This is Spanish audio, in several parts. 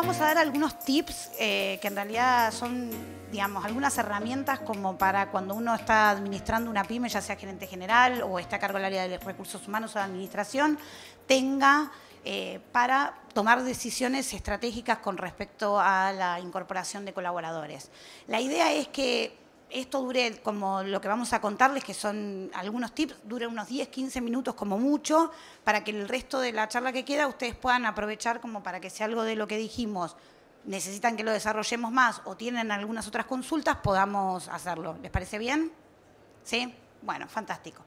vamos a dar algunos tips que en realidad son, digamos, algunas herramientas como para cuando uno está administrando una pyme, ya sea gerente general o está a cargo del área de recursos humanos o de administración, tenga para tomar decisiones estratégicas con respecto a la incorporación de colaboradores. La idea es que esto dure, como lo que vamos a contarles, que son algunos tips, dure unos 10, 15 minutos como mucho, para que el resto de la charla que queda ustedes puedan aprovechar como para que si algo de lo que dijimos necesitan que lo desarrollemos más o tienen algunas otras consultas, podamos hacerlo. ¿Les parece bien? ¿Sí? Bueno, fantástico.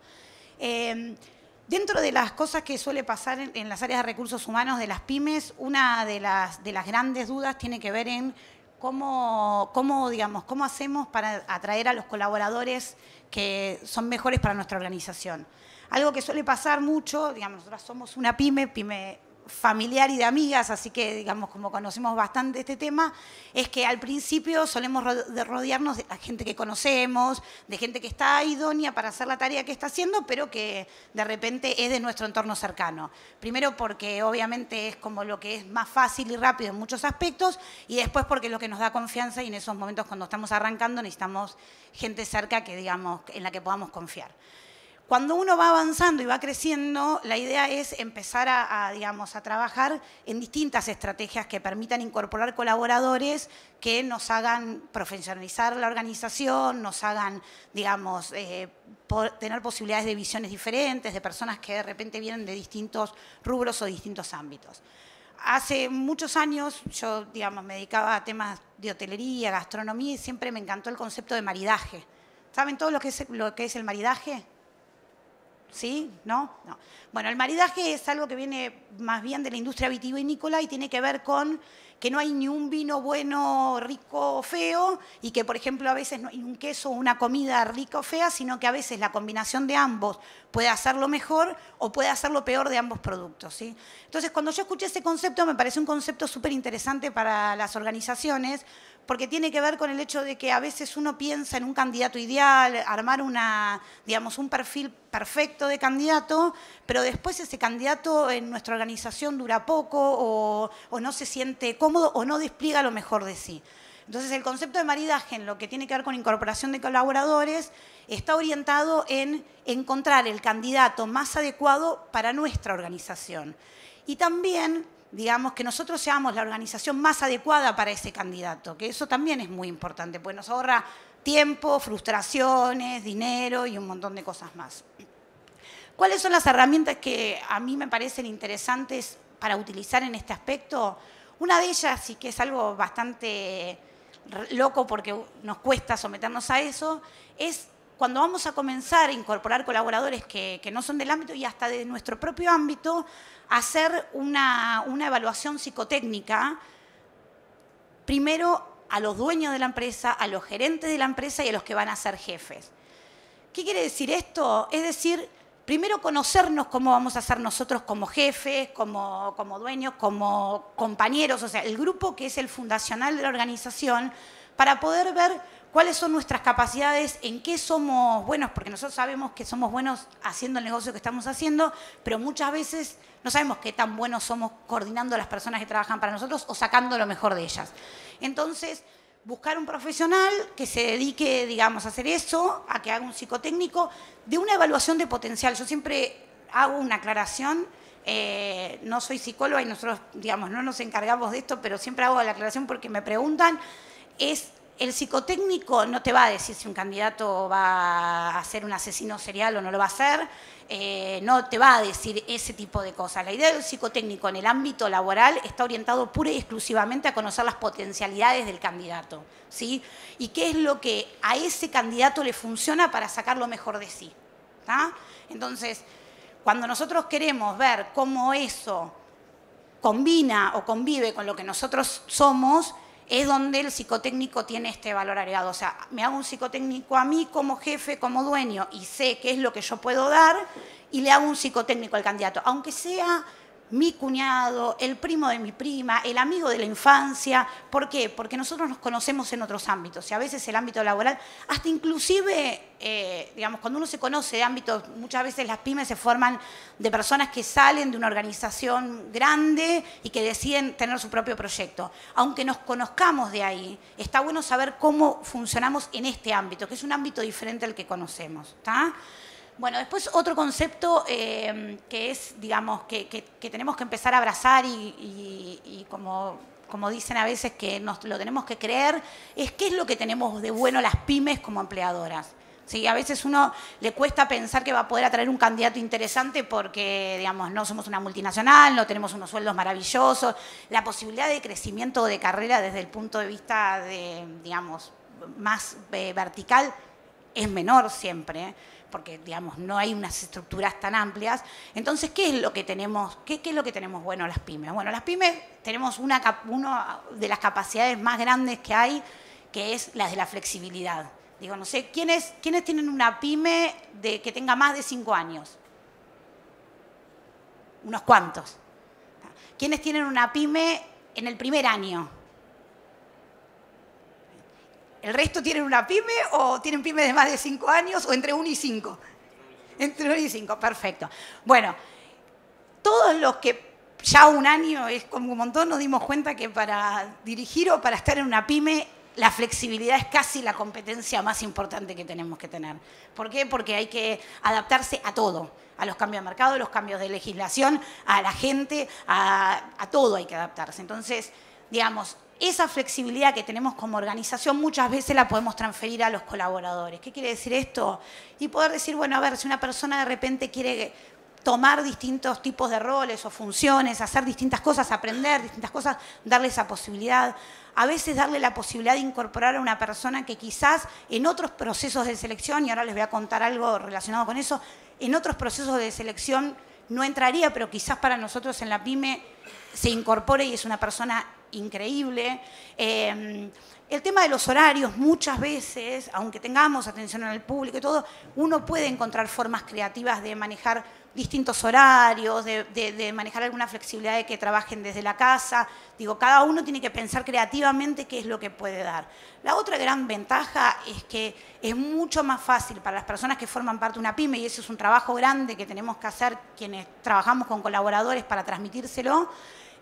Dentro de las cosas que suele pasar en las áreas de recursos humanos de las pymes, una de las grandes dudas tiene que ver en cómo hacemos para atraer a los colaboradores que son mejores para nuestra organización. Algo que suele pasar mucho, digamos, nosotros somos una pyme familiar y de amigas, así que, digamos, como conocemos bastante este tema, es que al principio solemos rodearnos de la gente que conocemos, de gente que está idónea para hacer la tarea que está haciendo, pero que de repente es de nuestro entorno cercano. Primero porque obviamente es como lo que es más fácil y rápido en muchos aspectos, y después porque es lo que nos da confianza y en esos momentos cuando estamos arrancando necesitamos gente cerca que, digamos, en la que podamos confiar. Cuando uno va avanzando y va creciendo, la idea es empezar a trabajar en distintas estrategias que permitan incorporar colaboradores que nos hagan profesionalizar la organización, nos hagan, digamos, tener posibilidades de visiones diferentes, de personas que de repente vienen de distintos rubros o distintos ámbitos. Hace muchos años yo, digamos, me dedicaba a temas de hotelería, gastronomía y siempre me encantó el concepto de maridaje. ¿Saben todo lo que es el maridaje? ¿Sí? ¿No? No. Bueno, el maridaje es algo que viene más bien de la industria vitivinícola y tiene que ver con que no hay ni un vino bueno, rico o feo, y que, por ejemplo, a veces no hay un queso o una comida rica o fea, sino que a veces la combinación de ambos puede hacerlo mejor o puede hacerlo peor de ambos productos, ¿sí? Entonces, cuando yo escuché ese concepto, me pareció un concepto súper interesante para las organizaciones, porque tiene que ver con el hecho de que a veces uno piensa en un candidato ideal, armar un perfil perfecto de candidato, pero después ese candidato en nuestra organización dura poco o no se siente cómodo o no despliega lo mejor de sí. Entonces, el concepto de maridaje en lo que tiene que ver con incorporación de colaboradores está orientado en encontrar el candidato más adecuado para nuestra organización. Y también, digamos, que nosotros seamos la organización más adecuada para ese candidato, que eso también es muy importante, porque nos ahorra tiempo, frustraciones, dinero y un montón de cosas más. ¿Cuáles son las herramientas que a mí me parecen interesantes para utilizar en este aspecto? Una de ellas, y que es algo bastante loco porque nos cuesta someternos a eso, es cuando vamos a comenzar a incorporar colaboradores que no son del ámbito y hasta de nuestro propio ámbito, hacer una evaluación psicotécnica, primero a los dueños de la empresa, a los gerentes de la empresa y a los que van a ser jefes. ¿Qué quiere decir esto? Es decir, primero conocernos cómo vamos a ser nosotros como jefes, como dueños, como compañeros, o sea, el grupo que es el fundacional de la organización, para poder ver cuáles son nuestras capacidades, en qué somos buenos, porque nosotros sabemos que somos buenos haciendo el negocio que estamos haciendo, pero muchas veces no sabemos qué tan buenos somos coordinando a las personas que trabajan para nosotros o sacando lo mejor de ellas. Entonces, buscar un profesional que se dedique, digamos, a hacer eso, a que haga un psicotécnico, de una evaluación de potencial. Yo siempre hago una aclaración, no soy psicóloga y nosotros, digamos, no nos encargamos de esto, pero siempre hago la aclaración porque me preguntan, el psicotécnico no te va a decir si un candidato va a ser un asesino serial o no lo va a hacer, no te va a decir ese tipo de cosas. La idea del psicotécnico en el ámbito laboral está orientado pura y exclusivamente a conocer las potencialidades del candidato, ¿sí? Y qué es lo que a ese candidato le funciona para sacar lo mejor de sí, ¿tá? Entonces, cuando nosotros queremos ver cómo eso combina o convive con lo que nosotros somos, es donde el psicotécnico tiene este valor agregado. O sea, me hago un psicotécnico a mí como jefe, como dueño, y sé qué es lo que yo puedo dar, y le hago un psicotécnico al candidato, aunque sea mi cuñado, el primo de mi prima, el amigo de la infancia. ¿Por qué? Porque nosotros nos conocemos en otros ámbitos y a veces el ámbito laboral, hasta inclusive, digamos, cuando uno se conoce de ámbitos, muchas veces las pymes se forman de personas que salen de una organización grande y que deciden tener su propio proyecto. Aunque nos conozcamos de ahí, está bueno saber cómo funcionamos en este ámbito, que es un ámbito diferente al que conocemos, ¿está? Bueno, después otro concepto que es, digamos, que tenemos que empezar a abrazar y como dicen a veces que nos lo tenemos que creer, es qué es lo que tenemos de bueno las pymes como empleadoras. ¿Sí? A veces uno le cuesta pensar que va a poder atraer un candidato interesante porque, digamos, no somos una multinacional, no tenemos unos sueldos maravillosos, la posibilidad de crecimiento de carrera desde el punto de vista de, digamos, más vertical es menor siempre, porque, digamos, no hay unas estructuras tan amplias. Entonces, ¿qué es lo que tenemos? ¿Qué es lo que tenemos bueno las pymes? Bueno, las pymes tenemos una de las capacidades más grandes que hay, que es la de la flexibilidad. Digo, no sé, ¿quiénes tienen una pyme que tenga más de 5 años? Unos cuantos. ¿Quiénes tienen una pyme en el primer año? ¿El resto tienen una pyme o tienen pymes de más de 5 años o entre 1 y 5? Entre 1 y 5, perfecto. Bueno, todos los que ya un año es como un montón, nos dimos cuenta que para dirigir o para estar en una pyme, la flexibilidad es casi la competencia más importante que tenemos que tener. ¿Por qué? Porque hay que adaptarse a todo, a los cambios de mercado, a los cambios de legislación, a la gente, a todo hay que adaptarse. Entonces, digamos, esa flexibilidad que tenemos como organización muchas veces la podemos transferir a los colaboradores. ¿Qué quiere decir esto? Y poder decir, bueno, a ver, si una persona de repente quiere tomar distintos tipos de roles o funciones, hacer distintas cosas, aprender distintas cosas, darle esa posibilidad. A veces darle la posibilidad de incorporar a una persona que quizás en otros procesos de selección, y ahora les voy a contar algo relacionado con eso, en otros procesos de selección no entraría, pero quizás para nosotros en la pyme se incorpore y es una persona increíble. El tema de los horarios, muchas veces, aunque tengamos atención al público y todo, uno puede encontrar formas creativas de manejar distintos horarios, de manejar alguna flexibilidad de que trabajen desde la casa. Digo, cada uno tiene que pensar creativamente qué es lo que puede dar. La otra gran ventaja es que es mucho más fácil para las personas que forman parte de una pyme, y eso es un trabajo grande que tenemos que hacer quienes trabajamos con colaboradores para transmitírselo,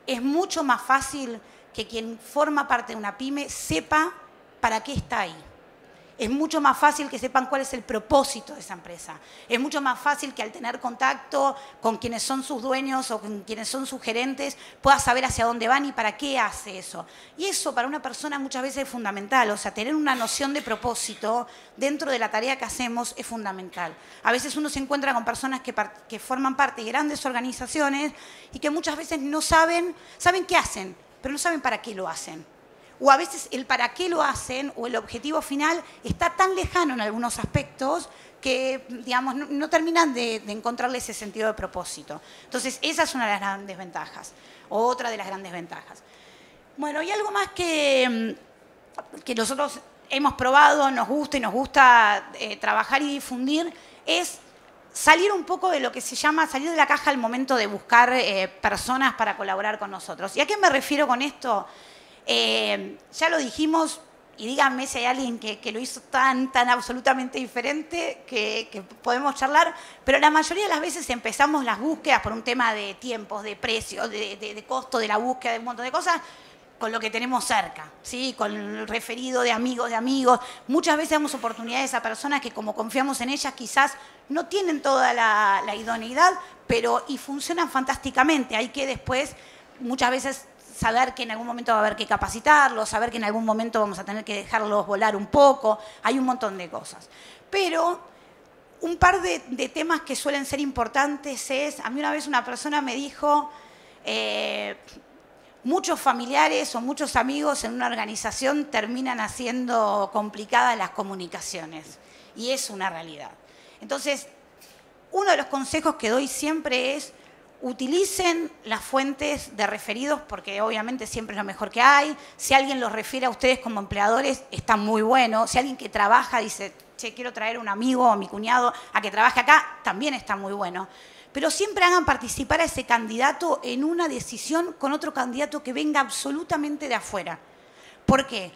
es mucho más fácil que quien forma parte de una pyme sepa para qué está ahí. Es mucho más fácil que sepan cuál es el propósito de esa empresa. Es mucho más fácil que al tener contacto con quienes son sus dueños o con quienes son sus gerentes, pueda saber hacia dónde van y para qué hace eso. Y eso para una persona muchas veces es fundamental. O sea, tener una noción de propósito dentro de la tarea que hacemos es fundamental. A veces uno se encuentra con personas que forman parte de grandes organizaciones y que muchas veces no saben qué hacen, pero no saben para qué lo hacen. O a veces el para qué lo hacen o el objetivo final está tan lejano en algunos aspectos que, digamos, no terminan de encontrarle ese sentido de propósito. Entonces, esa es una de las grandes ventajas, o otra de las grandes ventajas. Bueno, y algo más que nosotros hemos probado, nos gusta y nos gusta trabajar y difundir, es salir un poco de lo que se llama salir de la caja al momento de buscar personas para colaborar con nosotros. ¿Y a qué me refiero con esto? Ya lo dijimos, y díganme si hay alguien que lo hizo tan absolutamente diferente que podemos charlar, pero la mayoría de las veces empezamos las búsquedas por un tema de tiempos, de precios, de costo de la búsqueda, de un montón de cosas, con lo que tenemos cerca, ¿sí? Con el referido de amigos. Muchas veces damos oportunidades a personas que, como confiamos en ellas, quizás no tienen toda la idoneidad, y funcionan fantásticamente. Hay que después, muchas veces, saber que en algún momento va a haber que capacitarlos, saber que en algún momento vamos a tener que dejarlos volar un poco. Hay un montón de cosas. Pero un par de temas que suelen ser importantes es, a mí una vez una persona me dijo, muchos familiares o muchos amigos en una organización terminan haciendo complicadas las comunicaciones. Y es una realidad. Entonces, uno de los consejos que doy siempre es, utilicen las fuentes de referidos porque obviamente siempre es lo mejor que hay. Si alguien los refiere a ustedes como empleadores, está muy bueno. Si alguien que trabaja dice, che, quiero traer un amigo o a mi cuñado a que trabaje acá, también está muy bueno. Pero siempre hagan participar a ese candidato en una decisión con otro candidato que venga absolutamente de afuera. ¿Por qué?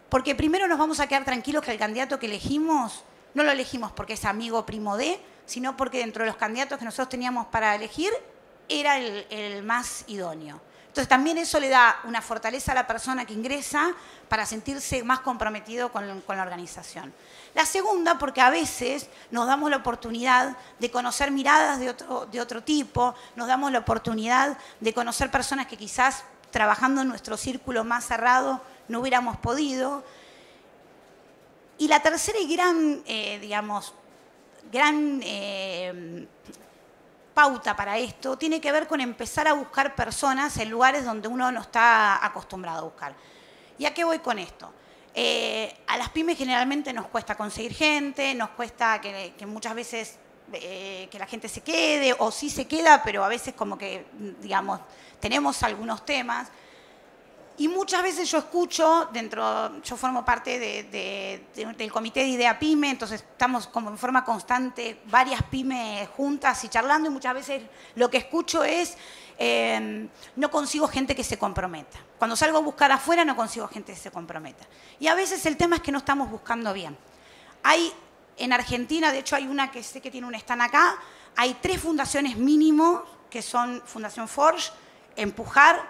Porque primero nos vamos a quedar tranquilos que el candidato que elegimos, no lo elegimos porque es amigo o primo de, sino porque dentro de los candidatos que nosotros teníamos para elegir, era el más idóneo. Entonces también eso le da una fortaleza a la persona que ingresa para sentirse más comprometido con la organización. La segunda, porque a veces nos damos la oportunidad de conocer miradas de otro tipo, nos damos la oportunidad de conocer personas que quizás trabajando en nuestro círculo más cerrado no hubiéramos podido. Y la tercera y gran, pauta para esto tiene que ver con empezar a buscar personas en lugares donde uno no está acostumbrado a buscar. ¿Y a qué voy con esto? A las pymes generalmente nos cuesta conseguir gente, nos cuesta que muchas veces que la gente se quede, o sí se queda, pero a veces como que, digamos, tenemos algunos temas. Y muchas veces yo escucho, yo formo parte del comité de Idea Pyme, entonces estamos como en forma constante varias pymes juntas y charlando, y muchas veces lo que escucho es, no consigo gente que se comprometa. Cuando salgo a buscar afuera no consigo gente que se comprometa. Y a veces el tema es que no estamos buscando bien. Hay en Argentina, de hecho hay una que sé que tiene un stand acá, hay 3 fundaciones mínimo, que son Fundación Forge, Empujar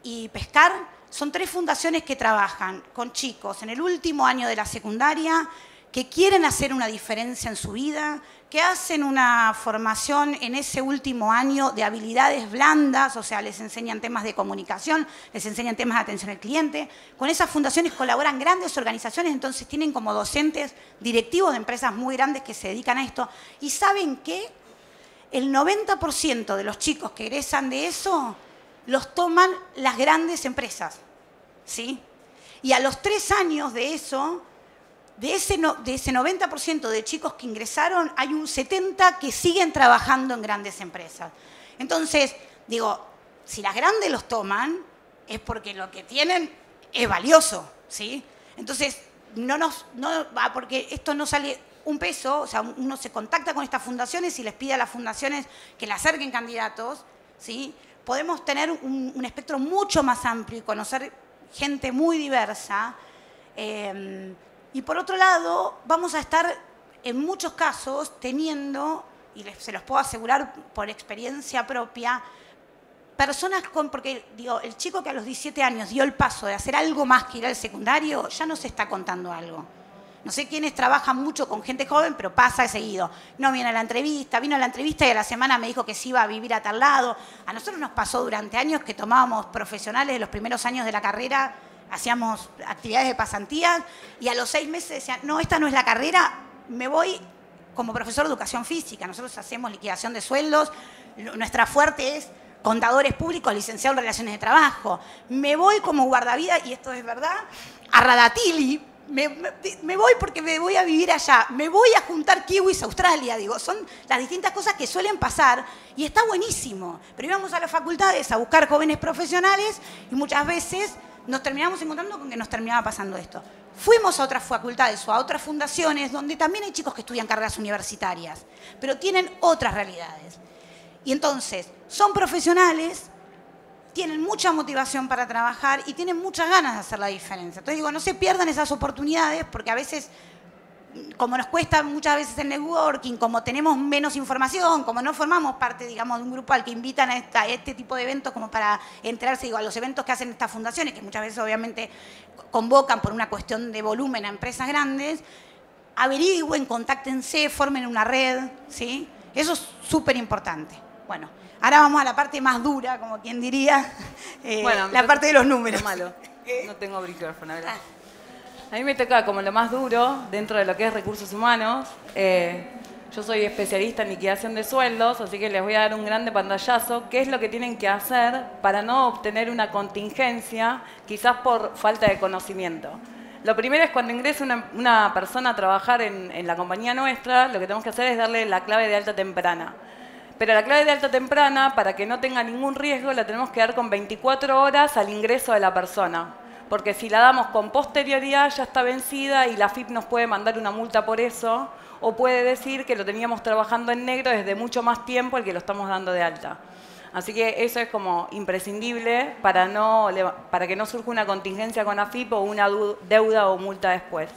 y Pescar. Son 3 fundaciones que trabajan con chicos en el último año de la secundaria, que quieren hacer una diferencia en su vida, que hacen una formación en ese último año de habilidades blandas, o sea, les enseñan temas de comunicación, les enseñan temas de atención al cliente. Con esas fundaciones colaboran grandes organizaciones, entonces tienen como docentes directivos de empresas muy grandes que se dedican a esto. ¿Y saben qué? El 90% de los chicos que egresan de eso los toman las grandes empresas, ¿sí? Y a los 3 años de eso, de ese 90% de chicos que ingresaron, hay un 70% que siguen trabajando en grandes empresas. Entonces, digo, si las grandes los toman, es porque lo que tienen es valioso, ¿sí? Entonces, porque esto no sale un peso, o sea, uno se contacta con estas fundaciones y les pide a las fundaciones que le acerquen candidatos, ¿sí? Podemos tener un espectro mucho más amplio y conocer gente muy diversa. Y por otro lado, vamos a estar en muchos casos teniendo, y se los puedo asegurar por experiencia propia, personas porque digo, el chico que a los 17 años dio el paso de hacer algo más que ir al secundario, ya nos está contando algo. No sé quiénes trabajan mucho con gente joven, pero pasa de seguido. No viene a la entrevista, vino a la entrevista y a la semana me dijo que se iba a vivir a tal lado. A nosotros nos pasó durante años que tomábamos profesionales de los primeros años de la carrera, hacíamos actividades de pasantías y a los 6 meses decían, no, esta no es la carrera, me voy como profesor de educación física. Nosotros hacemos liquidación de sueldos, nuestra fuerte es contadores públicos, licenciado en relaciones de trabajo. Me voy como guardavidas, y esto es verdad, a Radatili. Me voy porque me voy a vivir allá, me voy a juntar kiwis a Australia, digo, son las distintas cosas que suelen pasar y está buenísimo. Pero íbamos a las facultades a buscar jóvenes profesionales y muchas veces nos terminamos encontrando con que nos terminaba pasando esto. Fuimos a otras facultades o a otras fundaciones donde también hay chicos que estudian carreras universitarias, pero tienen otras realidades. Y entonces, son profesionales, tienen mucha motivación para trabajar y tienen muchas ganas de hacer la diferencia. Entonces digo, no se pierdan esas oportunidades porque a veces, como nos cuesta muchas veces el networking, como tenemos menos información, como no formamos parte, digamos, de un grupo al que invitan a este tipo de eventos como para enterarse, digo, a los eventos que hacen estas fundaciones, que muchas veces obviamente convocan por una cuestión de volumen a empresas grandes, averigüen, contáctense, formen una red, ¿sí? Eso es súper importante. Bueno, ahora vamos a la parte más dura, como quien diría, bueno, la parte de los números. Malo. No tengo micrófono, a ver. A mí me toca como lo más duro dentro de lo que es recursos humanos. Yo soy especialista en liquidación de sueldos, así que les voy a dar un grande pantallazo. ¿Qué es lo que tienen que hacer para no obtener una contingencia, quizás por falta de conocimiento? Lo primero es cuando ingresa una persona a trabajar en la compañía nuestra, lo que tenemos que hacer es darle la clave de alta temprana. Pero la clave de alta temprana, para que no tenga ningún riesgo, la tenemos que dar con 24 horas al ingreso de la persona. Porque si la damos con posterioridad ya está vencida y la AFIP nos puede mandar una multa por eso, o puede decir que lo teníamos trabajando en negro desde mucho más tiempo el que lo estamos dando de alta. Así que eso es como imprescindible para que no surja una contingencia con AFIP o una deuda o multa después.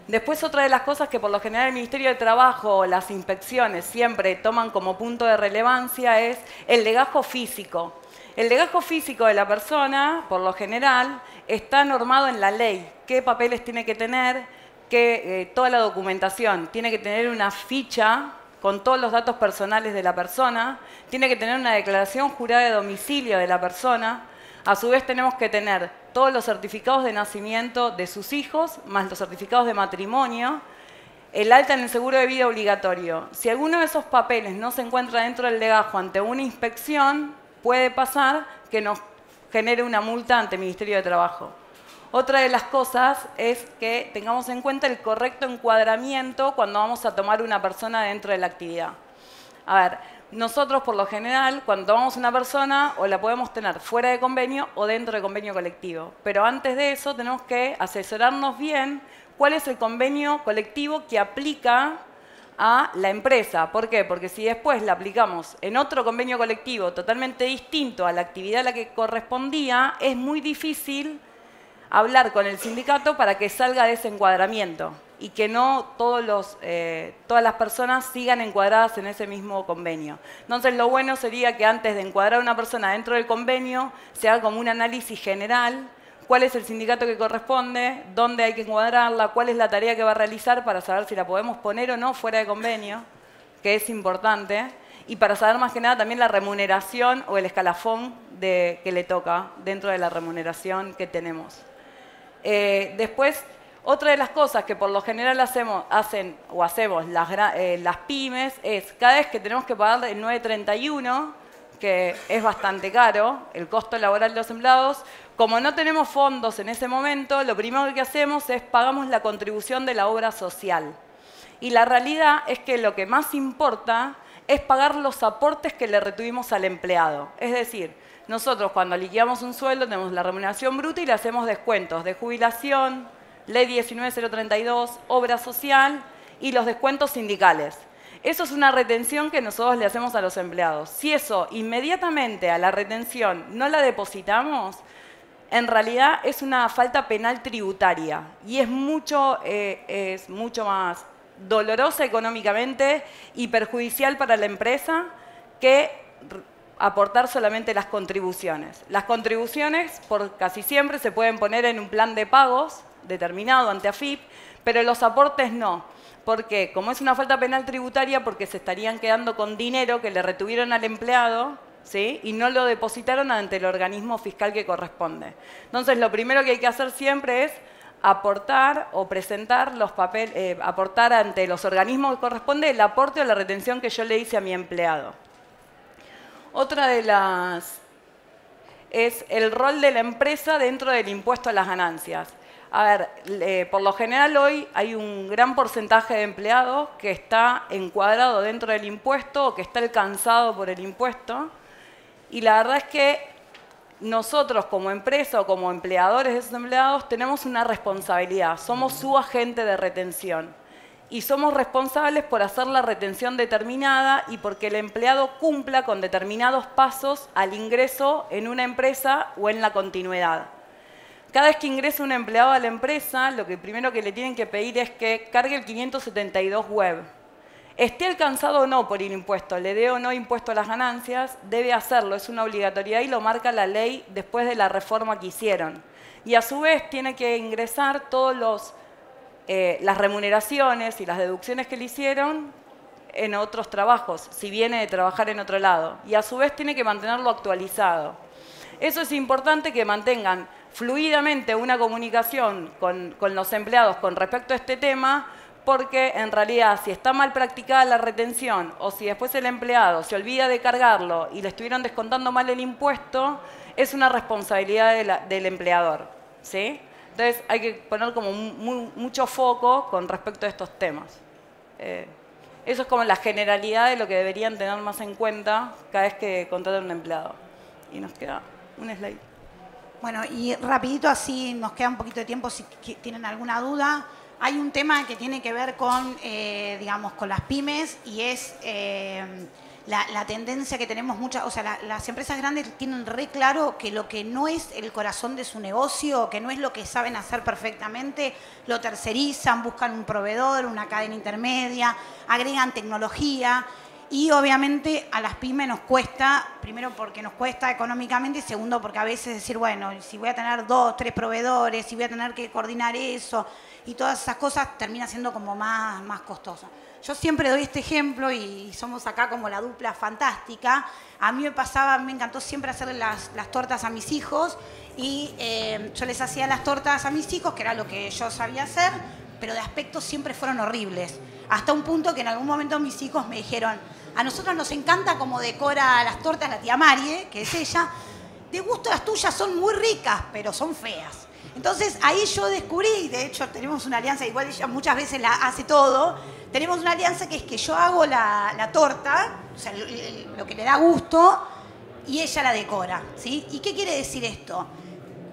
Después, otra de las cosas que por lo general el Ministerio de Trabajo, las inspecciones siempre toman como punto de relevancia es el legajo físico. El legajo físico de la persona, por lo general, está normado en la ley. ¿Qué papeles tiene que tener? Toda la documentación. Tiene que tener una ficha con todos los datos personales de la persona. Tiene que tener una declaración jurada de domicilio de la persona. A su vez tenemos que tener todos los certificados de nacimiento de sus hijos, más los certificados de matrimonio, el alta en el seguro de vida obligatorio. Si alguno de esos papeles no se encuentra dentro del legajo ante una inspección, puede pasar que nos genere una multa ante el Ministerio de Trabajo. Otra de las cosas es que tengamos en cuenta el correcto encuadramiento cuando vamos a tomar una persona dentro de la actividad. A ver, nosotros por lo general, cuando tomamos una persona, o la podemos tener fuera de convenio o dentro de convenio colectivo. Pero antes de eso tenemos que asesorarnos bien cuál es el convenio colectivo que aplica a la empresa. ¿Por qué? Porque si después la aplicamos en otro convenio colectivo totalmente distinto a la actividad a la que correspondía, es muy difícil hablar con el sindicato para que salga de ese encuadramiento y que no todas las personas sigan encuadradas en ese mismo convenio. Entonces, lo bueno sería que antes de encuadrar a una persona dentro del convenio, se haga como un análisis general, cuál es el sindicato que corresponde, dónde hay que encuadrarla, cuál es la tarea que va a realizar para saber si la podemos poner o no fuera de convenio, que es importante, y para saber más que nada también la remuneración o el escalafón que le toca dentro de la remuneración que tenemos. Después, otra de las cosas que por lo general hacemos las pymes es, cada vez que tenemos que pagar el 931, que es bastante caro, el costo laboral de los empleados, como no tenemos fondos en ese momento, lo primero que hacemos es pagamos la contribución de la obra social. Y la realidad es que lo que más importa es pagar los aportes que le retuvimos al empleado. Es decir, nosotros cuando liquidamos un sueldo tenemos la remuneración bruta y le hacemos descuentos de jubilación, Ley 19.032, obra social y los descuentos sindicales. Eso es una retención que nosotros le hacemos a los empleados. Si eso inmediatamente a la retención no la depositamos, en realidad es una falta penal tributaria y es mucho más dolorosa económicamente y perjudicial para la empresa que aportar solamente las contribuciones. Las contribuciones, por casi siempre, se pueden poner en un plan de pagos determinado ante AFIP, pero los aportes no. ¿Por qué? Como es una falta penal tributaria, porque se estarían quedando con dinero que le retuvieron al empleado, ¿sí? Y no lo depositaron ante el organismo fiscal que corresponde. Entonces, lo primero que hay que hacer siempre es aportar o presentar los papeles, aportar ante los organismos que corresponde el aporte o la retención que yo le hice a mi empleado. Otra de las es el rol de la empresa dentro del impuesto a las ganancias. A ver, por lo general hoy hay un gran porcentaje de empleados que está encuadrado dentro del impuesto o que está alcanzado por el impuesto. Y la verdad es que nosotros como empresa o como empleadores de esos empleados tenemos una responsabilidad. Somos su agente de retención. Y somos responsables por hacer la retención determinada y porque el empleado cumpla con determinados pasos al ingreso en una empresa o en la continuidad. Cada vez que ingresa un empleado a la empresa, lo que primero que le tienen que pedir es que cargue el 572 web. Esté alcanzado o no por el impuesto, le dé o no impuesto a las ganancias, debe hacerlo, es una obligatoriedad y lo marca la ley después de la reforma que hicieron. Y a su vez tiene que ingresar todos las remuneraciones y las deducciones que le hicieron en otros trabajos, si viene de trabajar en otro lado. Y a su vez tiene que mantenerlo actualizado. Eso es importante, que mantengan fluidamente una comunicación con los empleados con respecto a este tema, porque en realidad si está mal practicada la retención o si después el empleado se olvida de cargarlo y le estuvieron descontando mal el impuesto, es una responsabilidad del empleador, ¿sí? Entonces hay que poner como mucho foco con respecto a estos temas. Eso es como la generalidad de lo que deberían tener más en cuenta cada vez que contratan un empleado. Y nos queda un slide. Bueno, y rapidito así nos queda un poquito de tiempo si tienen alguna duda. Hay un tema que tiene que ver con, digamos, con las pymes y es la tendencia que tenemos muchas, o sea, las empresas grandes tienen re claro que lo que no es el corazón de su negocio, que no es lo que saben hacer perfectamente, lo tercerizan, buscan un proveedor, una cadena intermedia, agregan tecnología. Y obviamente a las pymes nos cuesta, primero porque nos cuesta económicamente y segundo porque a veces decir, bueno, si voy a tener 2, 3 proveedores, si voy a tener que coordinar eso y todas esas cosas termina siendo como más costoso. Yo siempre doy este ejemplo y somos acá como la dupla fantástica. A mí me encantó siempre hacerle las tortas a mis hijos y yo les hacía las tortas a mis hijos, que era lo que yo sabía hacer, pero de aspecto siempre fueron horribles. Hasta un punto que en algún momento mis hijos me dijeron, a nosotros nos encanta cómo decora las tortas la tía Marie, que es ella. De gusto las tuyas son muy ricas, pero son feas. Entonces ahí yo descubrí, de hecho tenemos una alianza, igual ella muchas veces la hace todo, tenemos una alianza que es que yo hago la torta, o sea, lo que le da gusto, y ella la decora, ¿sí? ¿Y qué quiere decir esto?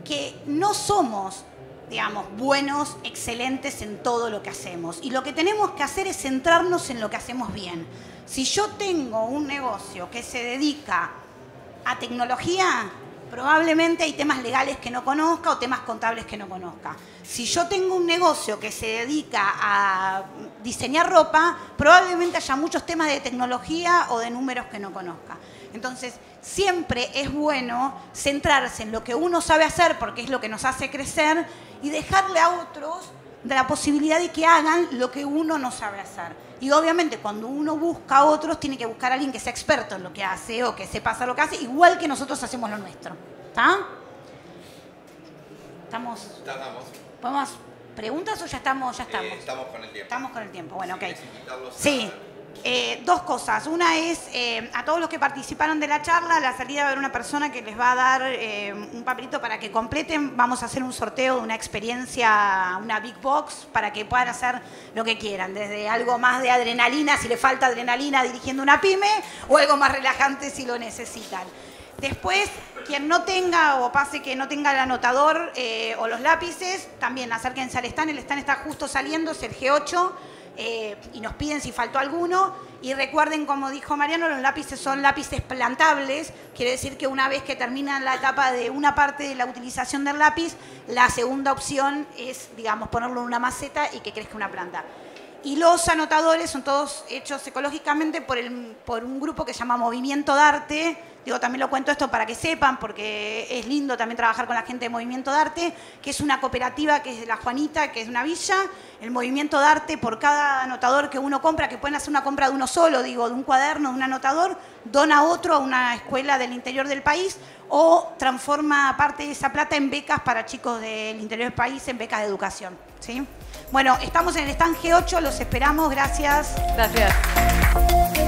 Que no somos, digamos, buenos, excelentes en todo lo que hacemos. Y lo que tenemos que hacer es centrarnos en lo que hacemos bien. Si yo tengo un negocio que se dedica a tecnología, probablemente hay temas legales que no conozca o temas contables que no conozca. Si yo tengo un negocio que se dedica a diseñar ropa, probablemente haya muchos temas de tecnología o de números que no conozca. Entonces, siempre es bueno centrarse en lo que uno sabe hacer porque es lo que nos hace crecer y dejarle a otros de la posibilidad de que hagan lo que uno no sabe hacer. Y obviamente cuando uno busca a otros, tiene que buscar a alguien que sea experto en lo que hace o que sepa hacer lo que hace, igual que nosotros hacemos lo nuestro. ¿Está? ¿Estamos? ¿Podemos preguntas o ya estamos? Ya estamos. Estamos con el tiempo. Estamos con el tiempo, bueno, ok. Sí. Dos cosas. Una es, a todos los que participaron de la charla, a la salida va a haber una persona que les va a dar un papelito para que completen. Vamos a hacer un sorteo de una experiencia, una Big Box, para que puedan hacer lo que quieran. Desde algo más de adrenalina, si les falta adrenalina dirigiendo una pyme, o algo más relajante si lo necesitan. Después, quien no tenga o pase que no tenga el anotador o los lápices, también acérquense al stand. El stand está justo saliendo, es el G8. Y nos piden si faltó alguno. Y recuerden, como dijo Mariano, los lápices son lápices plantables. Quiere decir que una vez que terminan la etapa de una parte de la utilización del lápiz, la segunda opción es, digamos, ponerlo en una maceta y que crezca una planta. Y los anotadores son todos hechos ecológicamente por un grupo que se llama Movimiento Darte. Digo, también lo cuento esto para que sepan, porque es lindo también trabajar con la gente de Movimiento Darte, que es una cooperativa que es de La Juanita, que es una villa. El Movimiento Darte, por cada anotador que uno compra, que pueden hacer una compra de uno solo, digo, de un cuaderno, de un anotador, dona otro a una escuela del interior del país o transforma parte de esa plata en becas para chicos del interior del país, en becas de educación, ¿sí? Bueno, estamos en el stand G8, los esperamos, gracias. Gracias.